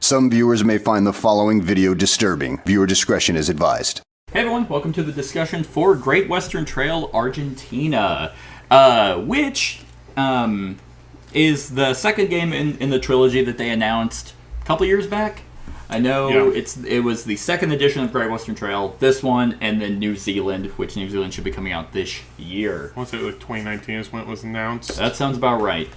Some viewers may find the following video disturbing. Viewer discretion is advised. Hey everyone, welcome to the discussion for Great Western Trail Argentina, which is the second game in the trilogy that they announced a couple years back. I know it was the second edition of Great Western Trail, this one, and then New Zealand, which New Zealand should be coming out this year. I want to say like 2019 is when it was announced. That sounds about right,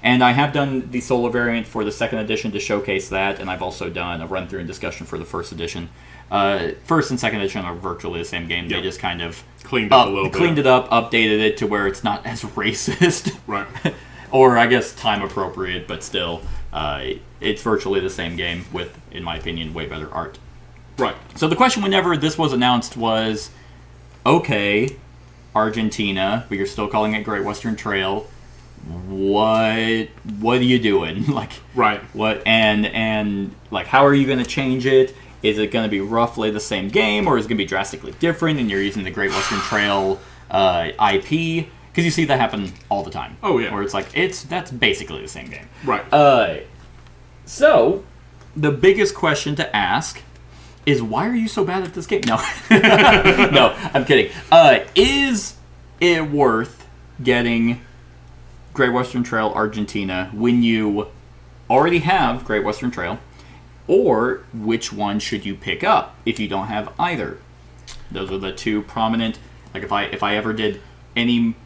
and I have done the solo variant for the second edition to showcase that, and I've also done a run-through and discussion for the first edition. First and second edition are virtually the same game. They just kind of cleaned up a little bit. Cleaned it up, updated it to where it's not as racist. Right. Or, I guess, time appropriate, but still, it's virtually the same game with, in my opinion, way better art. Right. So the question whenever this was announced was, okay, Argentina, but you're still calling it Great Western Trail. What are you doing? Right. What and how are you going to change it? Is it going to be roughly the same game, or is it going to be drastically different, and you're using the Great Western Trail IP? Because you see that happen all the time. Oh, yeah. Where that's basically the same game. Right. So, the biggest question to ask is, why are you so bad at this game? No. No, I'm kidding. Is it worth getting Great Western Trail Argentina when you already have Great Western Trail? Or which one should you pick up if you don't have either? Those are the two prominent. If I ever did any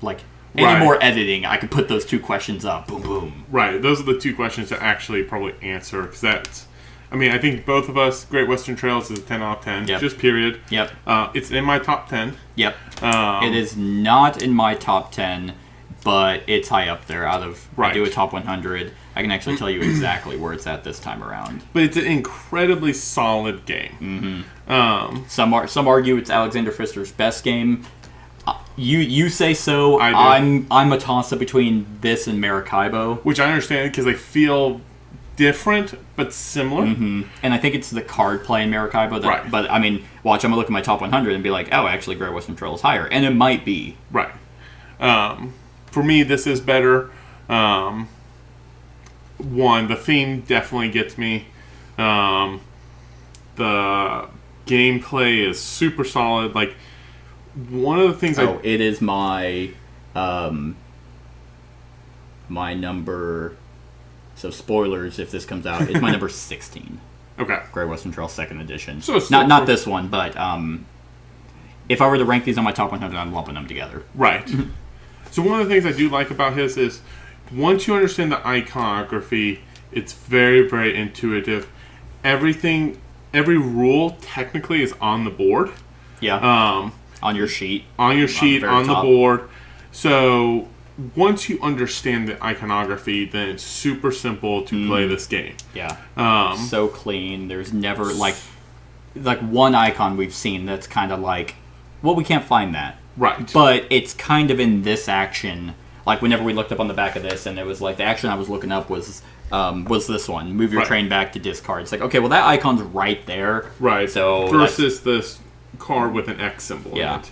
more editing, I could put those two questions up. Boom, boom. Right. Those are the two questions to actually probably answer, because that's. I mean, I think both of us, Great Western Trails is a 10 out of 10. Yep. Just period. Yep. It's in my top 10. Yep. It is not in my top 10, but it's high up there. I do a top 100. I can actually tell you exactly where it's at this time around. But it's an incredibly solid game. Mm-hmm. Some argue it's Alexander Pfister's best game. You say so. I'm a toss-up between this and Maracaibo. Which I understand, because they feel different, but similar. Mm-hmm. And I think it's the card play in Maracaibo. Right. But, I mean, watch, I'm going to look at my top 100 and be like, oh, actually, Great Western Trail is higher. And it might be. Right. For me, this is better. One, the theme definitely gets me. The gameplay is super solid. One of the things it is my my number. So spoilers if this comes out. It's my number 16. Okay. Great Western Trail Second Edition. So not this one, but if I were to rank these on my top 100, I'm lumping them together. Right. So one of the things I do like about his is, once you understand the iconography, it's very, very intuitive. Every rule technically is on the board. Yeah. On your sheet. On the board. So once you understand the iconography, then it's super simple to play this game. Yeah. So clean. There's never one icon we've seen that's kind of well, we can't find that. Right. But it's kind of in this action. Whenever we looked up on the back of this, and it was the action I was looking up was this one. Move your train back to discard. It's okay, well, that icon's right there. Right. So versus this card with an X symbol in it.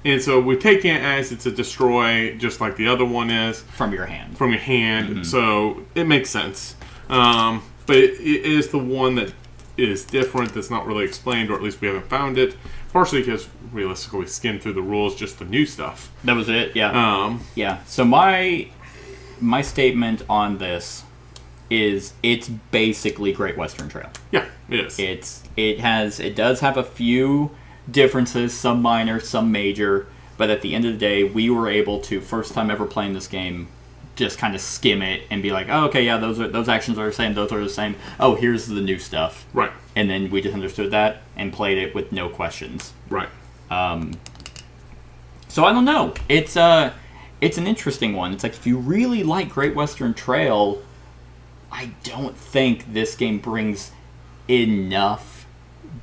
And so we're taking it as it's a destroy, just like the other one is. From your hand. Mm-hmm. So it makes sense. But it is the one that is different, that's not really explained, or at least we haven't found it. Partially because, realistically, we skimmed through the rules, just the new stuff. That was it, yeah. Yeah, so my statement on this is it's basically Great Western Trail. Yeah, it is. It does have a few differences, some minor, some major, but at the end of the day, we were able to, first time ever playing this game, just kind of skim it and be like, oh, okay, yeah, those actions are the same, those are the same. Oh, here's the new stuff. Right. And then we just understood that and played it with no questions. Right. So I don't know. It's an interesting one. It's if you really like Great Western Trail, I don't think this game brings enough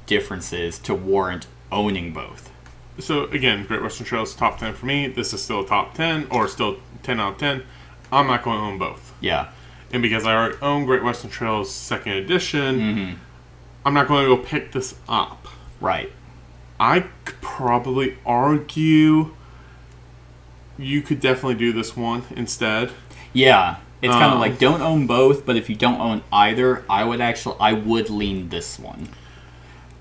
differences to warrant owning both. So again, Great Western Trail is top 10 for me. This is still a top 10, or still 10 out of 10. I'm not going to own both. Yeah. And because I already own Great Western Trail's second edition, I'm not going to go pick this up. Right. I could probably argue you could definitely do this one instead. Yeah. It's kind of like don't own both, but if you don't own either, I would lean this one.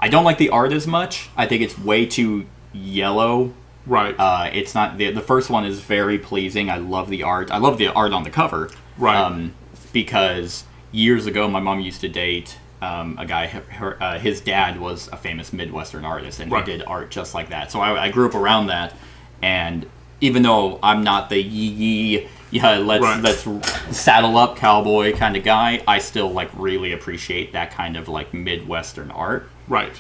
I don't like the art as much. I think it's way too yellow. Right. It's not the first one is very pleasing. I love the art. I love the art on the cover. Right. Because years ago, my mom used to date a guy. His dad was a famous Midwestern artist, and he did art just like that. So I grew up around that, and even though I'm not the let's saddle up cowboy kind of guy, I still like really appreciate that kind of like Midwestern art. Right.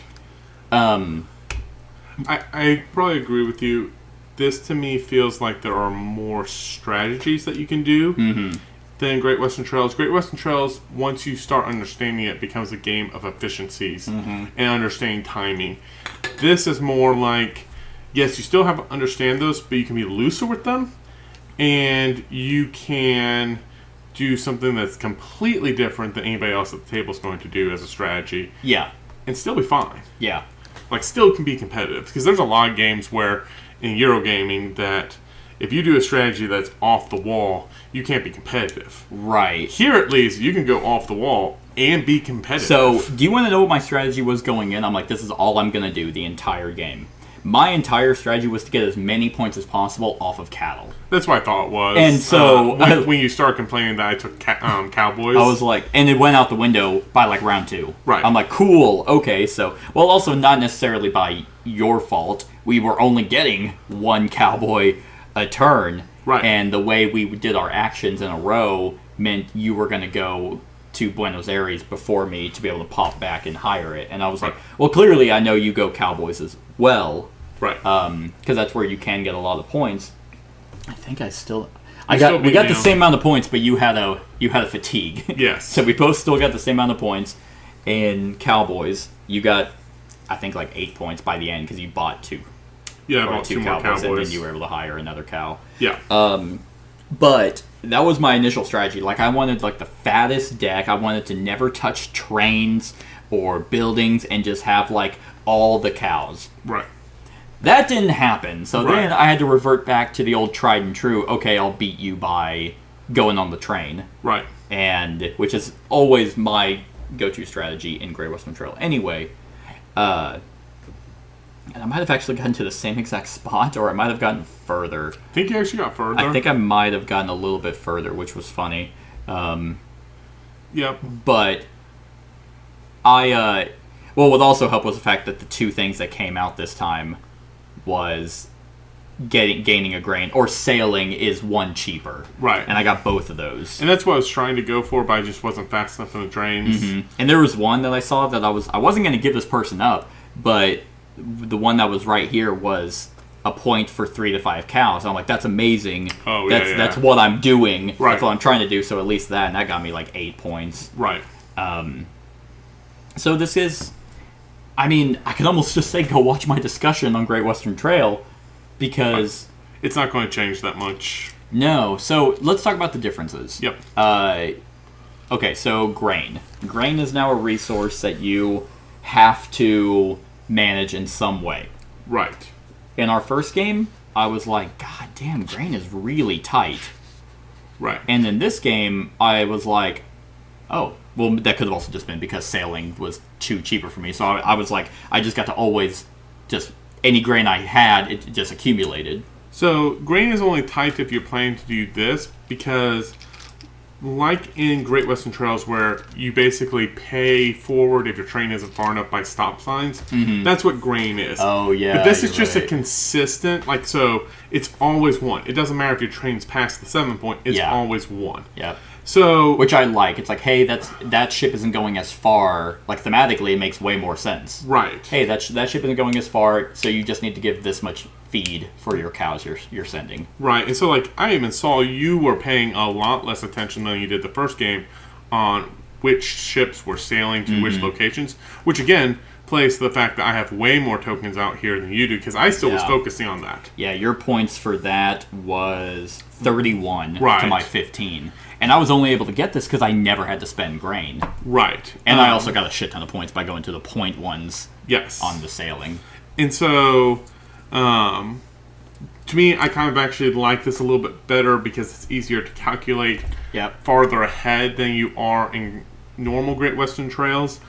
I probably agree with you. This to me feels like there are more strategies that you can do than Great Western Trails. Great Western Trails, once you start understanding it, becomes a game of efficiencies and understanding timing. This is more like, yes, you still have to understand those, but you can be looser with them, and you can do something that's completely different than anybody else at the table is going to do as a strategy. Yeah. And still be fine. Yeah. Like, still can be competitive. Because there's a lot of games where, in Eurogaming, that if you do a strategy that's off the wall, you can't be competitive. Right. Here, at least, you can go off the wall and be competitive. So, do you want to know what my strategy was going in? I'm like, this is all I'm going to do the entire game. My entire strategy was to get as many points as possible off of cattle. That's what I thought it was. And so... when you started complaining that I took cowboys... I was like... And it went out the window by, like, round 2. Right. I'm like, cool, okay, so... Well, also, not necessarily by your fault. We were only getting one cowboy a turn. Right. And the way we did our actions in a row meant you were going to go to Buenos Aires before me to be able to pop back and hire it. And I was like, well, clearly I know you go cowboys as well. Right. Because that's where you can get a lot of points. I think I still... we still got the same amount of points, but you had a fatigue. Yes. So we both still got the same amount of points. In Cowboys, you got, I think, like 8 points by the end because you bought two. Yeah, I bought two more cowboys. And then you were able to hire another cow. Yeah. But that was my initial strategy. Like, I wanted, like, the fattest deck. I wanted to never touch trains or buildings and just have, like, all the cows. Right. That didn't happen. So then I had to revert back to the old tried and true, okay, I'll beat you by going on the train. Right. And, which is always my go-to strategy in Great Western Trail. Anyway, and I might have actually gotten to the same exact spot, or I might have gotten further. I think you actually got further. I think I might have gotten a little bit further, which was funny. Yep. But what would also help was the fact that the two things that came out this time was gaining a grain, or sailing is one cheaper. Right. And I got both of those. And that's what I was trying to go for, but I just wasn't fast enough in the trains. And there was one that I saw that I wasn't going to give this person up, but the one that was right here was a point for 3 to 5 cows. I'm like, that's amazing. Oh, That's what I'm doing. Right. That's what I'm trying to do. So at least that, and that got me like 8 points. Right. So this is, I mean, I could almost just say go watch my discussion on Great Western Trail, because it's not going to change that much. No. So let's talk about the differences. Yep. Okay, so grain. Grain is now a resource that you have to manage in some way. Right. In our first game, I was like, God damn, grain is really tight. Right. And in this game, I was like, oh, well, that could have also just been because sailing was too cheaper for me. So I was like, I just got to always just, any grain I had, it just accumulated. So grain is only tight if you're planning to do this, because like in Great Western Trails, where you basically pay forward if your train isn't far enough by stop signs, that's what grain is. Oh, yeah. But this is just a consistent, like, so it's always one. It doesn't matter if your train's past the 7 point, it's always one. Yep. So, which I like. It's like, hey, that ship isn't going as far. Like, thematically, it makes way more sense. Right. Hey, that ship isn't going as far, so you just need to give this much feed for your cows you're sending. Right. And so, like, I even saw you were paying a lot less attention than you did the first game on which ships were sailing to which locations, which, again, plays to the fact that I have way more tokens out here than you do, because I still was focusing on that. Yeah, your points for that was 31 to Right. my 15. And I was only able to get this because I never had to spend grain. Right. And I also got a shit ton of points by going to the point ones on the sailing. And so, to me, I kind of actually like this a little bit better because it's easier to calculate. Yep. farther ahead than you are in normal Great Western Trails.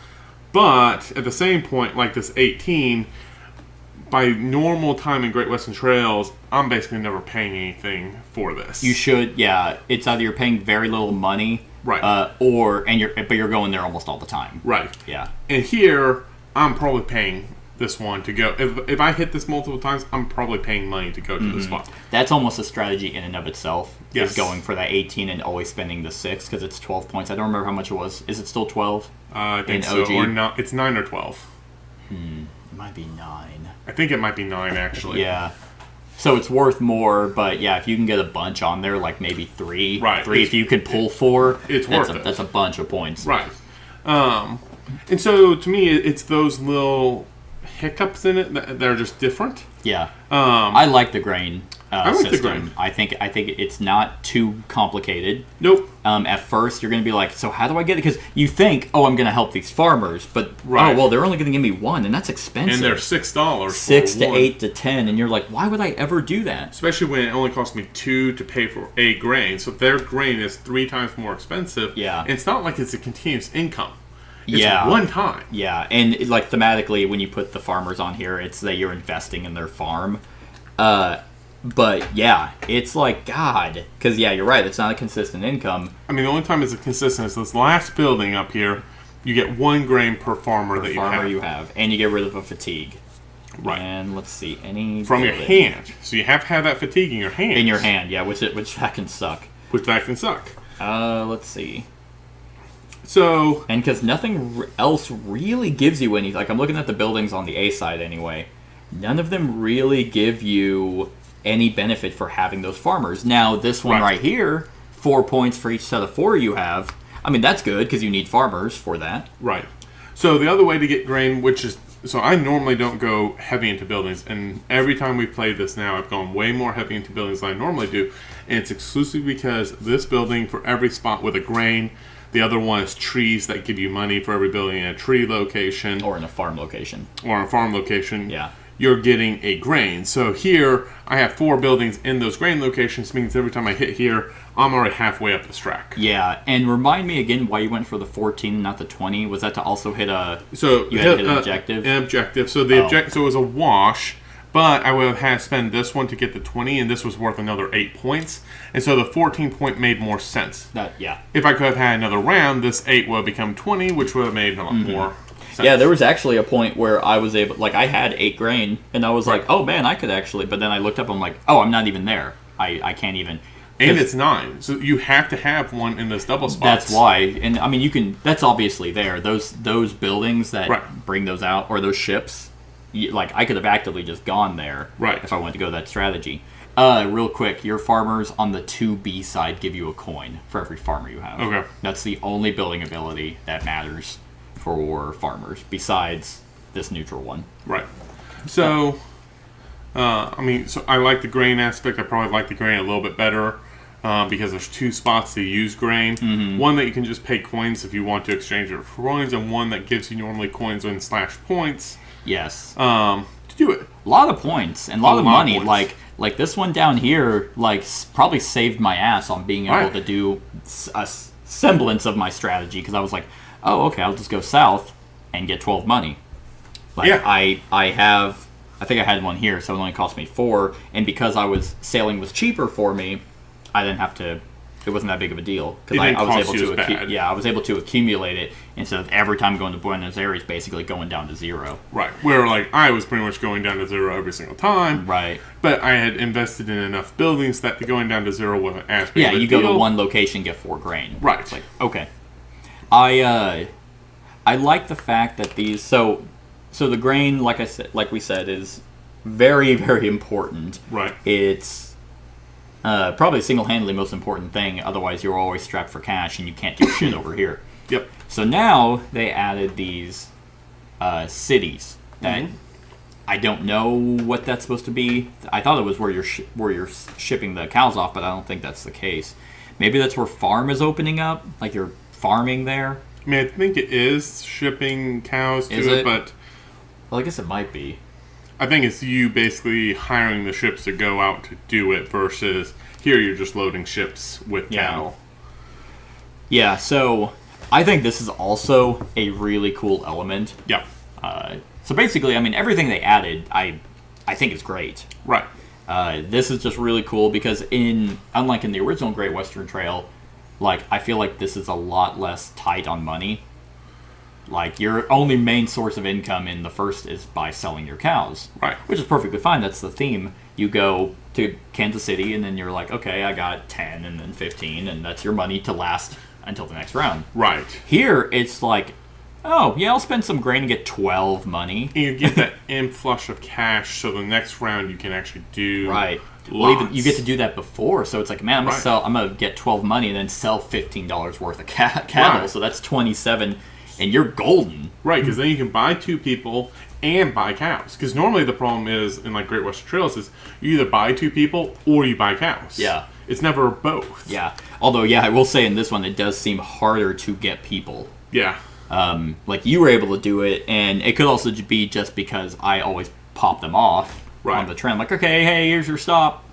But at the same point, like this 18, by normal time in Great Western Trails, I'm basically never paying anything for this. You should, yeah. It's either you're paying very little money, Right. but you're going there almost all the time. Right. Yeah. And here, I'm probably paying this one to go. If I hit this multiple times, I'm probably paying money to go to this spot. That's almost a strategy in and of itself. Yes. Is going for that 18 and always spending the 6 because it's 12 points. I don't remember how much it was. Is it still 12? I think in so. OG? Or not. It's 9 or 12. It might be 9. I think it might be 9, actually. Yeah. So it's worth more, but yeah, if you can get a bunch on there, like maybe 3. Right. 3 if you could pull 4. It's that's worth it. That's a bunch of points. Right. And so, to me, it's those little hiccups in it that are just different. Yeah. I like the grain like system. the grain. I think it's not too complicated. Nope. At first, you're going to be like, so how do I get it? Because you think, oh, I'm going to help these farmers, but Right. oh, well, they're only going to give me 1, and that's expensive. And they're $6. 6 for to one. 8 to 10, and you're like, why would I ever do that? Especially when it only costs me 2 to pay for a grain. So their grain is 3 times more expensive. Yeah. And it's not like it's a continuous income. It's Yeah. one time. Yeah, and like thematically, when you put the farmers on here, it's that you're investing in their farm. But yeah, it's like, God, because yeah, you're right. It's not a consistent income. I mean, the only time it's consistent is this last building up here. You get 1 grain per farmer that you have. And you get rid of a fatigue. Right. And let's see, any From your building. hand. So you have to have that fatigue in your hand. In your hand, yeah, which that can suck. Which that can suck. Let's see. So, And because nothing else really gives you any, like I'm looking at the buildings on the A side anyway, none of them really give you any benefit for having those farmers. Now, this one right here, 4 points for each set of 4 you have. I mean, that's good because you need farmers for that. right. So the other way to get grain, which is, so I normally don't go heavy into buildings, and every time we've played this now, I've gone way more heavy into buildings than I normally do, and it's exclusively because this building, for every spot with a grain, the other one is trees that give you money for every building in a tree location. Or in a farm location. Or a farm location. Yeah. You're getting a grain. So here, I have 4 buildings in those grain locations, means every time I hit here, I'm already halfway up this track. Yeah, and remind me again why you went for the 14 and not the 20. Was that to also hit a... So you had to hit an objective? An objective. So the so it was a wash, but I would have had to spend this one to get the 20, and this was worth another 8 points. And so the 14 point made more sense. Yeah. If I could have had another round, this 8 would have become 20, which would have made a lot more sense. Yeah, there was actually a point where I was able... Like, I had 8 grain, and I was like, oh, man, I could actually... But then I looked up, I'm like, oh, I'm not even there. I can't even... And it's 9, so you have to have one in this double spot. That's why, and I mean, you can. That's obviously there. Those buildings that bring those out, or those ships. Like I could have actively just gone there, if I wanted to go that strategy. Real quick, your farmers on the 2B side give you a coin for every farmer you have. Okay, that's the only building ability that matters for farmers, besides this neutral one. Right. So, I mean, so I like the grain aspect. I probably like the grain a little bit better. Because there's 2 spots to use grain. Mm-hmm. One that you can just pay coins if you want to exchange it for coins, and one that gives you normally coins and / points. Yes. To do it. A lot of points and a lot of money. Like this one down here, like probably saved my ass on being able to do a semblance of my strategy because I was like, oh, okay, I'll just go south and get 12 money. Like I think I had one here, so it only cost me 4, and because sailing was cheaper for me. I didn't have to. It wasn't that big of a deal because I was able to. I was able to accumulate it instead of every time going to Buenos Aires, basically going down to 0. Right. Where like I was pretty much going down to 0 every single time. Right. But I had invested in enough buildings that the going down to 0 wasn't as big. Yeah, of a you deal. go to one location, get 4 grain. Right. It's like okay. I like the fact that these so the grain, like we said, is very, very important. Right. It's probably single-handedly most important thing. Otherwise, you're always strapped for cash, and you can't do shit over here. Yep. So now they added these cities that I don't know what that's supposed to be. I thought it was where you're shipping the cows off, but I don't think that's the case. Maybe that's where farm is opening up, like you're farming there. I mean, I think it is shipping cows to it, but well, I guess it might be. I think it's you basically hiring the ships to go out to do it versus here you're just loading ships with cattle. Yeah, so I think this is also a really cool element. Yeah. So basically, I mean, everything they added, I think is great. Right. This is just really cool because unlike in the original Great Western Trail, like, I feel like this is a lot less tight on money. Like, your only main source of income in the first is by selling your cows. Right. Which is perfectly fine. That's the theme. You go to Kansas City, and then you're like, okay, I got 10 and then 15, and that's your money to last until the next round. Right. Here, it's like, oh, yeah, I'll spend some grain and get 12 money. And you get that inflush of cash, so the next round you can actually do Right. Well, lots. even you get to do that before, so it's like, man, I'm gonna get 12 money and then sell $15 worth of cattle, Right. so that's 27, and you're golden. Right, because then you can buy 2 people and buy cows. Because normally the problem is, in like Great Western Trails, is you either buy 2 people or you buy cows. Yeah. It's never both. Yeah. Although, yeah, I will say in this one, it does seem harder to get people. Yeah. Like, you were able to do it, and it could also be just because I always pop them off on the trend. Like, okay, hey, here's your stop.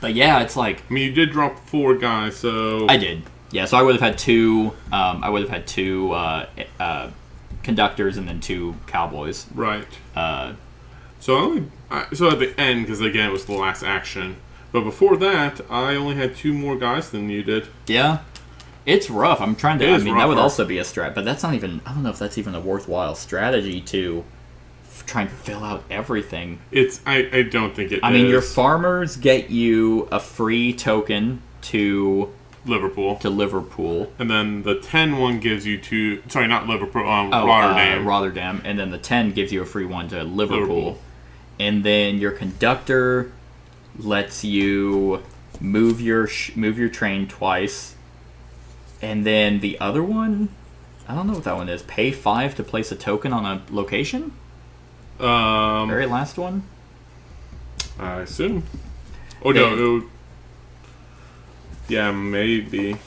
But yeah, it's like... I mean, you did drop 4 guys, so... I did. Yeah, so I would have had 2... conductors and then 2 cowboys. Right. So at the end, because again, it was the last action. But before that, I only had 2 more guys than you did. Yeah. It's rough. I'm trying to... That would also be a strat, but that's not even... I don't know if that's even a worthwhile strategy to try and fill out everything. I don't think it is. I mean, your farmers get you a free token to Liverpool. And then the 10 one gives you to... Sorry, not Liverpool. Rotterdam. Rotterdam. And then the 10 gives you a free one to Liverpool. And then your conductor lets you move your train twice. And then the other one, I don't know what that one is. Pay 5 to place a token on a location? Very last one? I assume. Oh, no. Yeah, maybe. I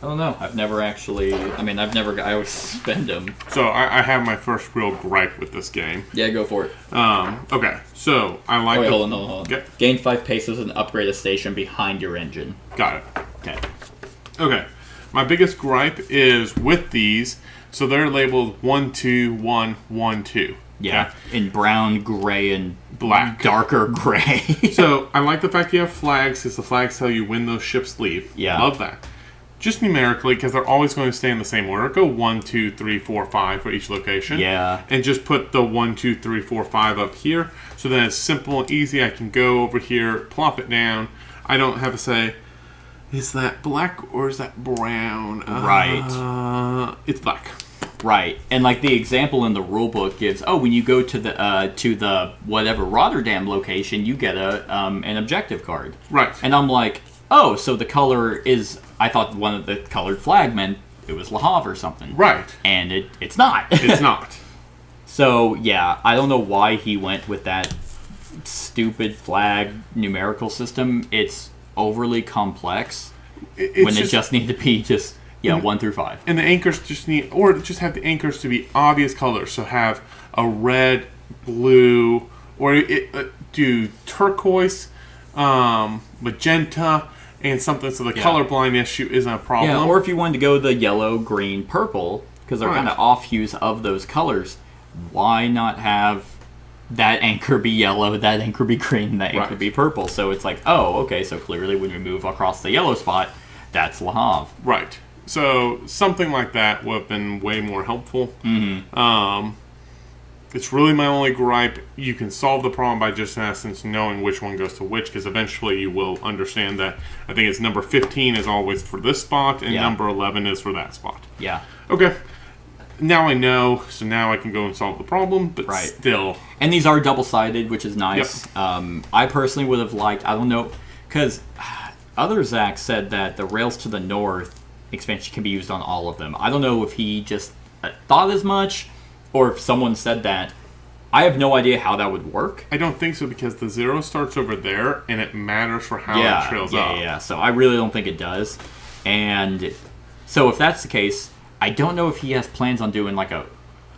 don't know. I've never actually... I always spend them. So, I have my first real gripe with this game. Yeah, go for it. Okay, so, I like... Hold on. Okay. Gain 5 pesos and upgrade a station behind your engine. Got it. Okay. My biggest gripe is with these, so they're labeled 1, 2, 1, 1, 2. Yeah, okay? In brown, gray, and black. Darker gray. So, I like the fact you have flags, because the flags tell you when those ships leave. Yeah. Love that. Just numerically, because they're always going to stay in the same order. Go 1, 2, 3, 4, 5 for each location. Yeah. And just put the 1, 2, 3, 4, 5 up here. So then it's simple and easy. I can go over here, plop it down. I don't have to say... Is that black or is that brown? Right. It's black. Right. And like the example in the rulebook gives, when you go to the whatever Rotterdam location, you get an objective card. Right. And I'm like, oh, so the color is... I thought one of the colored flag meant it was Le Havre or something. Right. And it's not. It's not. So, yeah, I don't know why he went with that stupid flag numerical system. It's overly complex when it just need to be 1 through 5. And the anchors just have the anchors to be obvious colors. So have a red, blue, or do turquoise, magenta, and something so the colorblind issue isn't a problem. Yeah, or if you wanted to go the yellow, green, purple, because they're kind of off hues of those colors, why not have that anchor be yellow, that anchor be green, and that anchor be purple? So it's like, okay, so clearly when we move across the yellow spot, that's Le Havre. Right. So something like that would have been way more helpful. Mm-hmm. It's really my only gripe. You can solve the problem by just, in essence, knowing which one goes to which, because eventually you will understand that. I think it's number 15 is always for this spot, and number 11 is for that spot. Yeah. Okay. Now I know, so now I can go and solve the problem, but still. And these are double-sided, which is nice. Yep. I personally would have liked, I don't know, because other Zach said that the Rails to the North expansion can be used on all of them. I don't know if he just thought as much, or if someone said that. I have no idea how that would work. I don't think so, because the 0 starts over there, and it matters for how it trails up. Yeah, so I really don't think it does. And so if that's the case, I don't know if he has plans on doing like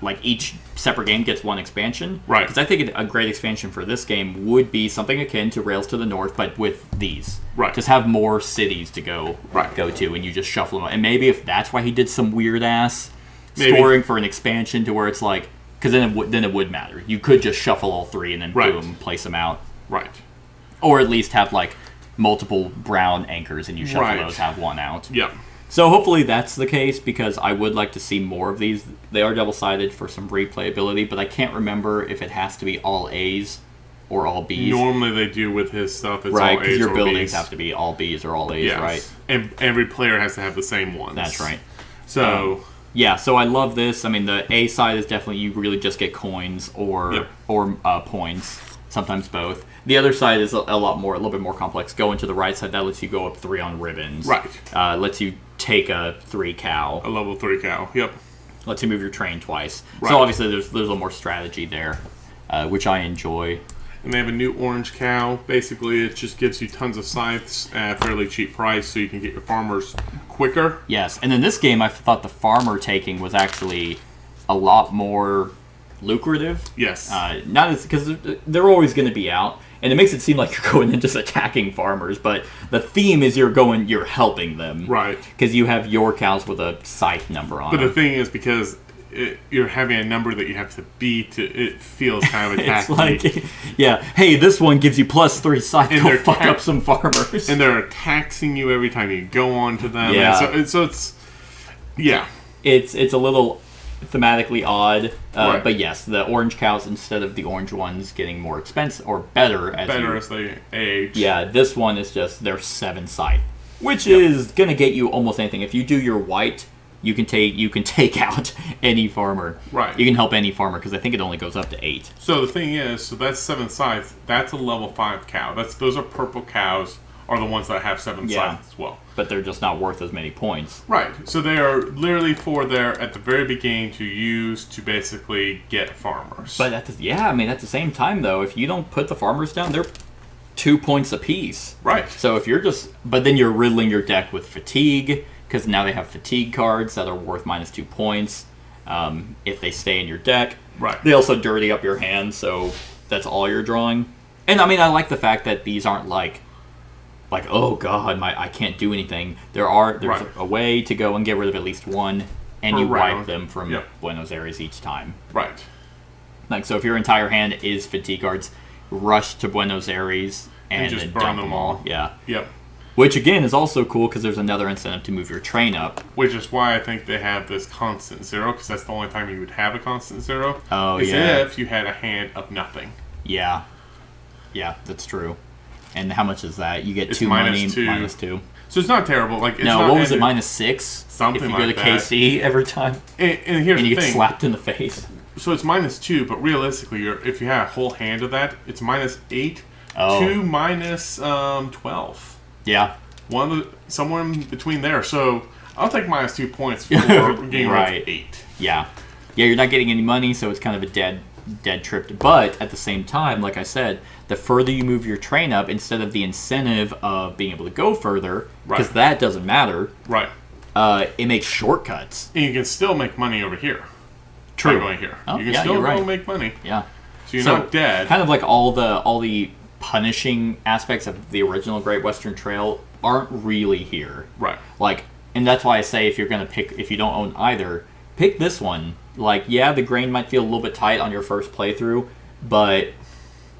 like each separate game gets one expansion. Right. Because I think a great expansion for this game would be something akin to Rails to the North, but with these. Right. Just have more cities to go Right. to, and you just shuffle them. And maybe if that's why he did some weird ass Maybe. scoring for an expansion to where it's like, because then it would matter. You could just shuffle all three and then Right. boom, place them out. Right. Or at least have like multiple brown anchors and you shuffle Right. those, have one out. Yep. So hopefully that's the case, because I would like to see more of these. They are double-sided for some replayability, but I can't remember if it has to be all A's or all B's. Normally they do with his stuff. It's Right, all because A's your or buildings B's. have to be all B's or all A's, Yes. right? And every player has to have the same ones. That's right. So Yeah, so I love this. I mean, the A side is definitely you really just get coins or points, sometimes both. The other side is a little bit more complex. Going to the right side, that lets you go up 3 on ribbons. Right. Lets you take a 3 cow. a level 3 cow. Yep. Lets you move your train twice. Right. So obviously there's a little more strategy there, which I enjoy. And they have a new orange cow. Basically, it just gives you tons of scythes at a fairly cheap price, so you can get your farmers quicker. Yes, and in this game, I thought the farmer taking was actually a lot more lucrative. Yes. Not as because they're always going to be out, and it makes it seem like you're going and just attacking farmers. But the theme is you're helping them, Right. Because you have your cows with a scythe number on But the them. thing is, because you're having a number that you have to beat, it feels kind of It's attacky. like, yeah, hey, this one gives you +3 scythe. And Go they're fuck up some farmers. And they're taxing you every time you go onto them. Yeah. And so it's... Yeah. It's a little thematically odd, Right. but yes, the orange cows instead of the orange ones getting more expensive or better as As they age. Yeah, this one is just their 7 scythe, which is gonna get you almost anything. If you do your white, you can take out any farmer. Right. You can help any farmer because I think it only goes up to 8. So the thing is, so that's 7 scythes. That's a level 5 cow. Those are purple cows, are the ones that have 7 Yeah. scythes as well. But they're just not worth as many points. Right. So they are literally for there at the very beginning to use to basically get farmers. But at the same time though, if you don't put the farmers down, they're 2 points apiece. Right. So if but then you're riddling your deck with fatigue, because now they have fatigue cards that are worth -2 points if they stay in your deck. Right. They also dirty up your hand, so that's all you're drawing. And I mean, I like the fact that these aren't like oh god, I can't do anything. There's Right. a way to go and get rid of at least one, and Per you wipe round. them from Yep. Buenos Aires each time. Right. Like, so if your entire hand is fatigue cards, rush to Buenos Aires and just then burn dump them them all. all. Yeah. Yep. Which, again, is also cool because there's another incentive to move your train up. Which is why I think they have this constant 0, because that's the only time you would have a constant 0. Oh, is yeah. if you had a hand of nothing. Yeah. Yeah, that's true. And how much is that? You get It's 2 money, -2. -2. So it's not terrible. Like, it's No, not what was it, ended- -6? Something if you like go to that. KC every time, And here's and you the get thing. slapped in the face. So it's -2, but realistically, if you have a whole hand of that, it's -8 Oh. to -12. Yeah. Somewhere in between there. So I'll take -2 points for getting rid Right. of 8. Yeah. Yeah, you're not getting any money, so it's kind of a dead trip. But at the same time, like I said, the further you move your train up, instead of the incentive of being able to go further, because Right. that doesn't matter, Right. it makes shortcuts. And you can still make money over here. True. By going here. Oh, you can yeah, still you're go right. make money. Yeah. So you're not dead. Kind of like all the punishing aspects of the original Great Western Trail aren't really here. Right. Like, and that's why I say if you don't own either, pick this one. Like, yeah, the grain might feel a little bit tight on your first playthrough, but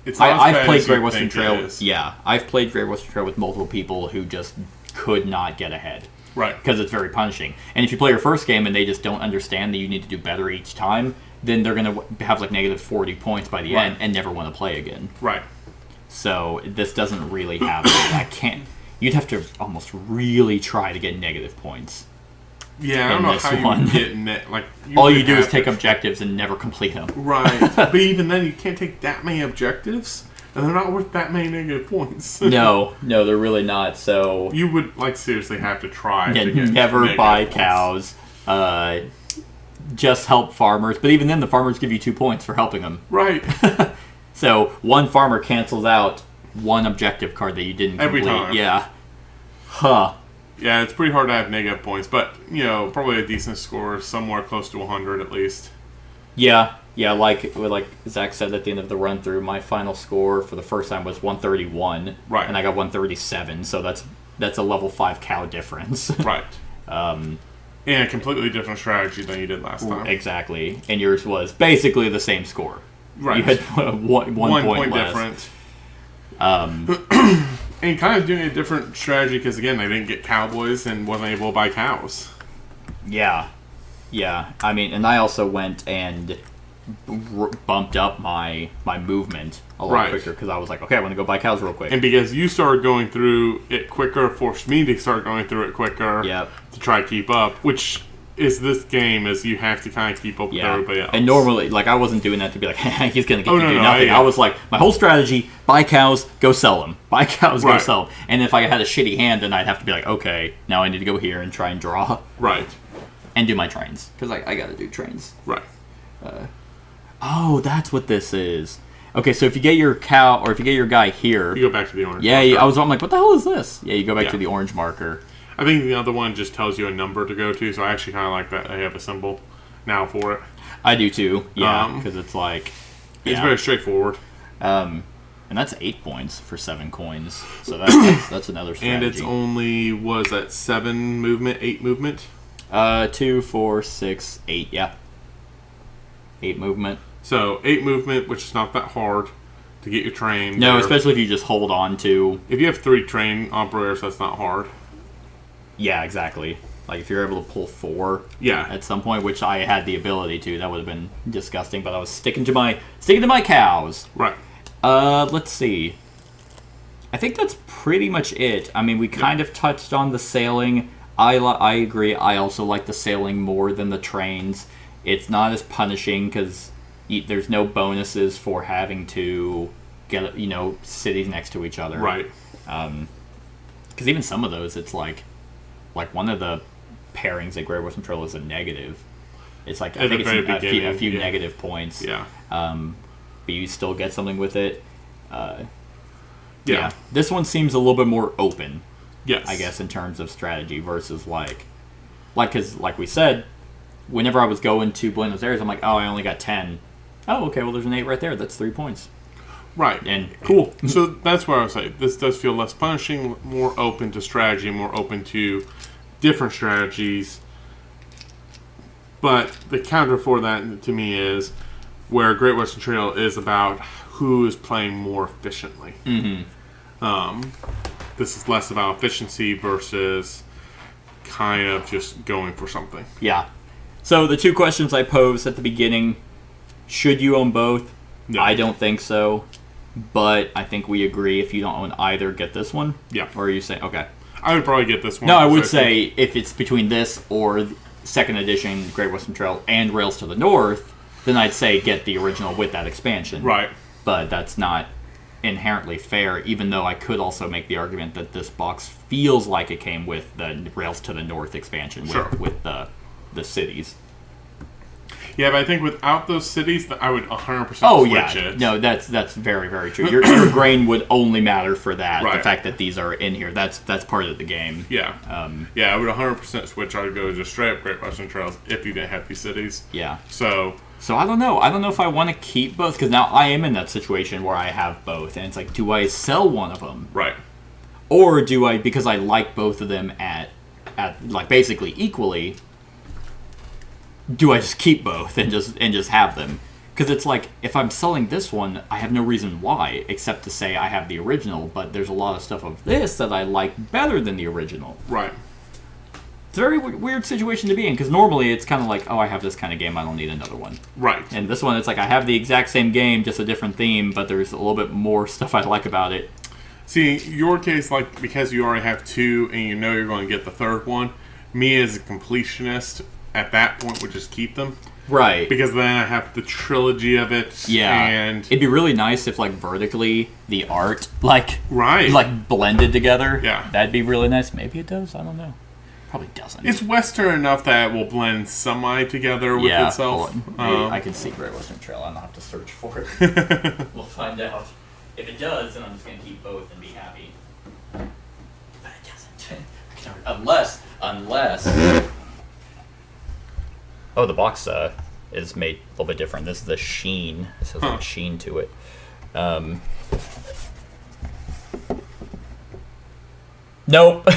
It's not as I've bad played as you Great Western think it Trail. is. Yeah, I've played Great Western Trail with multiple people who just could not get ahead Right. because it's very punishing. And if you play your first game and they just don't understand that you need to do better each time, then they're gonna have like -40 points by the Right. end and never want to play again. Right. So this doesn't really have. I can't. You'd have to almost really try to get negative points. Yeah, I don't in know this how you one. would get net. Like All would you do is have take to- objectives and never complete them. Right. But even then, you can't take that many objectives, and they're not worth that many negative points. No, they're really not. So You would like seriously have to try. yeah, to get never negative buy points. cows. Just help farmers, but even then, the farmers give you 2 points for helping them. Right. So one farmer cancels out one objective card that you didn't Every complete. time. Yeah. Huh. Yeah, it's pretty hard to have negative points, but probably a decent score, somewhere close to 100 at least. Yeah, like Zach said at the end of the run through, my final score for the first time was 131, Right. and I got 137. So that's a level 5 cow difference. Right. And a completely different strategy than you did last time. Exactly, and yours was basically the same score. Right. You had one point less. different. And kind of doing a different strategy because, again, I didn't get cowboys and wasn't able to buy cows. Yeah. I mean, and I also went and bumped up my movement a lot quicker because I was like, okay, I want to go buy cows real quick. And because you started going through it quicker, forced me to start going through it quicker to try to keep up, which is this game is you have to kind of keep up with everybody else. And normally, like, I wasn't doing that to be like, he's going to get to do nothing. I was like, my whole strategy, buy cows, go sell them. Buy cows, go sell them. And if I had a shitty hand, then I'd have to be like, okay, now I need to go here and try and draw. Right. And do my trains. Because I got to do trains. Right. Oh, that's what this is. Okay, so if you get your cow, or if you get your guy here... You go back to the orange marker. I'm like, what the hell is this? Yeah, you go back to the orange marker. I think the other one just tells you a number to go to, so I actually kind of like that I have a symbol now for it. I do too, yeah, because it's like... It's very straightforward. And that's 8 points for 7 coins, so that's another strategy. And it's only, was that 7 movement, 8 movement? 2, 4, 6, 8, yeah. 8 movement. So 8 movement, which is not that hard to get your train. No, especially if you just hold on to... If you have 3 train operators, that's not hard. Yeah, exactly. Like if you're able to pull 4 at some point, which I had the ability to, that would have been disgusting, but I was sticking to my cows. Right. Let's see. I think that's pretty much it. I mean, we kind of touched on the sailing. I agree. I also like the sailing more than the trains. It's not as punishing because there's no bonuses for having to get, cities next to each other. Right. Because even some of those, it's like one of the pairings at Great Western Trail is a negative. It's like, I think it's a few negative points. Yeah. But you still get something with it. Yeah. This one seems a little bit more open. Yes. I guess in terms of strategy versus because like we said, whenever I was going to Buenos Aires, I'm like, oh, I only got 10. Oh, okay, well, there's an 8 right there. That's 3 points. Right. And cool. So that's where I was saying this does feel less punishing, more open to strategy, more open to different strategies. But the counter for that to me is where Great Western Trail is about who is playing more efficiently. Mm-hmm. This is less about efficiency versus kind of just going for something. Yeah. So the 2 questions I posed at the beginning, should you own both? No. I don't think so. But I think we agree if you don't own either, get this one. Yeah. Or are you saying, okay. I would probably get this one. No, I would say if it's between this or second edition Great Western Trail and Rails to the North, then I'd say get the original with that expansion. Right. But that's not inherently fair, even though I could also make the argument that this box feels like it came with the Rails to the North expansion with the cities. Yeah, but I think without those cities, I would 100% switch it. No, that's very, very true. Your grain would only matter for that. Right. The fact that these are in here, that's part of the game. Yeah. I would 100% switch. I would go just straight up Great Western Trails if you didn't have these cities. Yeah. So I don't know. I don't know if I want to keep both, because now I am in that situation where I have both, and it's like, do I sell one of them? Right. Or do I, because I like both of them at like basically equally, do I just keep both and just have them? Because it's like, if I'm selling this one, I have no reason why, except to say I have the original, but there's a lot of stuff of this that I like better than the original. Right. It's a very weird situation to be in, because normally it's kind of like, oh, I have this kind of game, I don't need another one. Right. And this one, it's like, I have the exact same game, just a different theme, but there's a little bit more stuff I like about it. See, your case, like, because you already have 2 and you know you're going to get the third one, me as a completionist at that point would just keep them. Right. Because then I have the trilogy of it. Yeah. And it'd be really nice if, like, vertically, the art, like, right. like blended together. Yeah. That'd be really nice. Maybe it does. I don't know. Probably doesn't. It's Western enough that it will blend semi together with itself. I can see Great Western Trail. I don't have to search for it. We'll find out. If it does, then I'm just going to keep both and be happy. But it doesn't. Unless... Oh, the box, is made a little bit different. This is the sheen. This has like a sheen to it. Nope.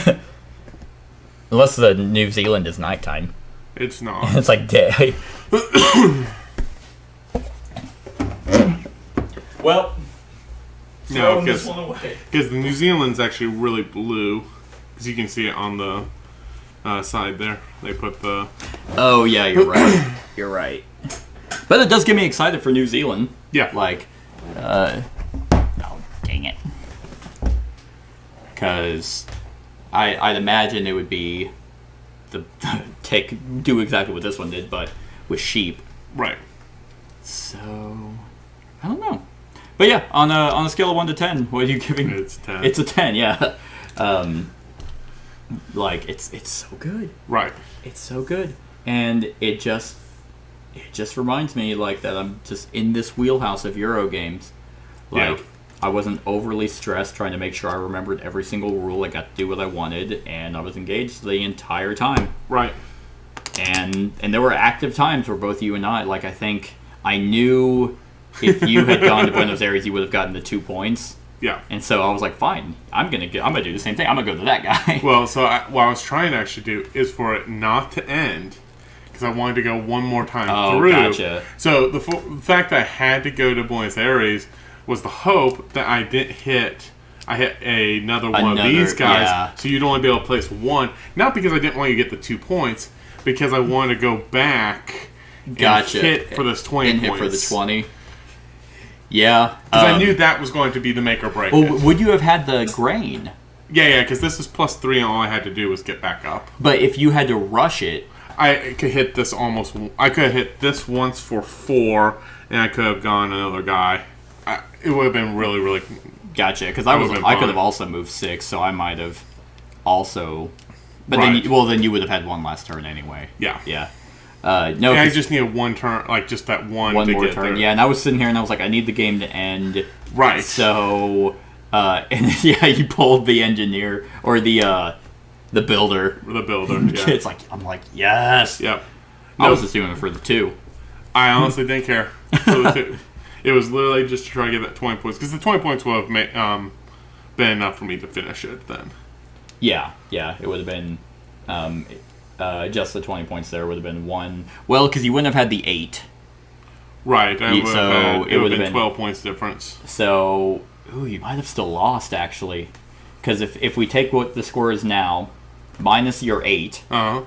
Unless the New Zealand is nighttime. It's not. It's like day. Well, No, this one away. because the New Zealand's actually really blue. Because you can see it on the side there. They put the... Oh, yeah, you're right. You're right. But it does get me excited for New Zealand. Yeah. Like, oh, dang it. Because I'd imagine it would be do exactly what this one did, but with sheep. Right. So, I don't know. But yeah, on a scale of 1 to 10, what are you giving? It's 10. It's a 10, yeah. Like, it's so good. Right. It's so good. And it just reminds me, like, that I'm just in this wheelhouse of Euro games. Like, Yeah. I wasn't overly stressed trying to make sure I remembered every single rule. I got to do what I wanted, and I was engaged the entire time. Right. And there were active times where both you and I, like, I think I knew if you had gone to Buenos Aires, you would have gotten the 2 points. Yeah. And so I was like, fine, I'm gonna do the same thing. I'm gonna go to that guy. Well, so what I was trying to actually do is for it not to end, because I wanted to go one more time through. Gotcha. So the fact that I had to go to Buenos Aires was the hope that I didn't hit. I hit another one of these guys, yeah. so you'd only be able to place one. Not because I didn't want you to get the 2 points, because I wanted to go back Gotcha. and hit for this 20 and points. hit for the 20. Yeah. Because I knew that was going to be the make or break. Well, would you have had the grain? Yeah, because this is +3, and all I had to do was get back up. But if you had to rush it, I could hit this almost. I could have hit this once for 4, and I could have gone another guy. It would have been really, really. gotcha. Because That would've been I could fine. have also moved 6, so I might have also. But Right. then you would have had one last turn anyway. Yeah. Yeah. And No. I 'cause just needed one turn, like just that one one to more get turn. there. Yeah, and I was sitting here and I was like, I need the game to end. Right. So, and yeah, you pulled the engineer or the builder. The builder. Yeah. It's like I'm like yes. Yep. I was just doing it for the 2. I honestly didn't care for the 2. It was literally just to try to get that 20 points, because the 20 points would have been enough for me to finish it then. Yeah, it would have been just the 20 points there would have been 1. Well, because you wouldn't have had the 8. Right. So It would have been 12 points difference. So, you might have still lost actually, because if we take what the score is now, minus your 8,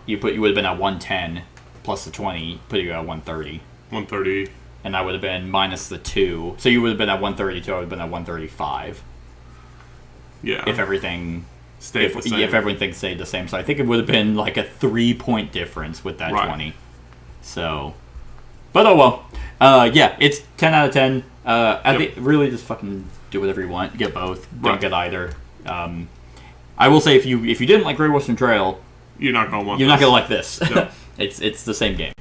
you would have been at 110, plus the 20 put you at 130. 130. And I would have been minus the 2, so you would have been at 132. I would have been at 135. Yeah. If everything stayed the same. If everything stayed the same. So I think it would have been like a 3-point difference with that Right. 20. So, but oh well. Yeah, it's 10 out of 10. I think really just fucking do whatever you want. Get both. Don't Right. get either. I will say if you didn't like Great Western Trail, You're not gonna want. you're not gonna like this. No. It's the same game.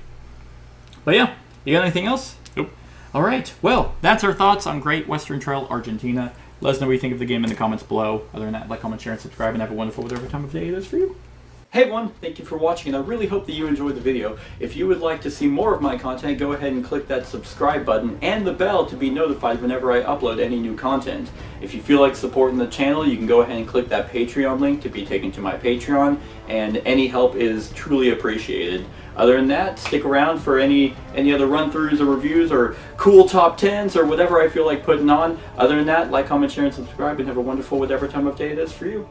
But yeah, you got anything else? Nope. All right. Well, that's our thoughts on Great Western Trail Argentina. Let us know what you think of the game in the comments below. Other than that, like, comment, share, and subscribe, and have a wonderful whatever time of day it is for you. Hey everyone, thank you for watching, and I really hope that you enjoyed the video. If you would like to see more of my content, go ahead and click that subscribe button and the bell to be notified whenever I upload any new content. If you feel like supporting the channel, you can go ahead and click that Patreon link to be taken to my Patreon, and any help is truly appreciated. Other than that, stick around for any other run-throughs or reviews or cool top 10s or whatever I feel like putting on. Other than that, like, comment, share, and subscribe, and have a wonderful whatever time of day it is for you.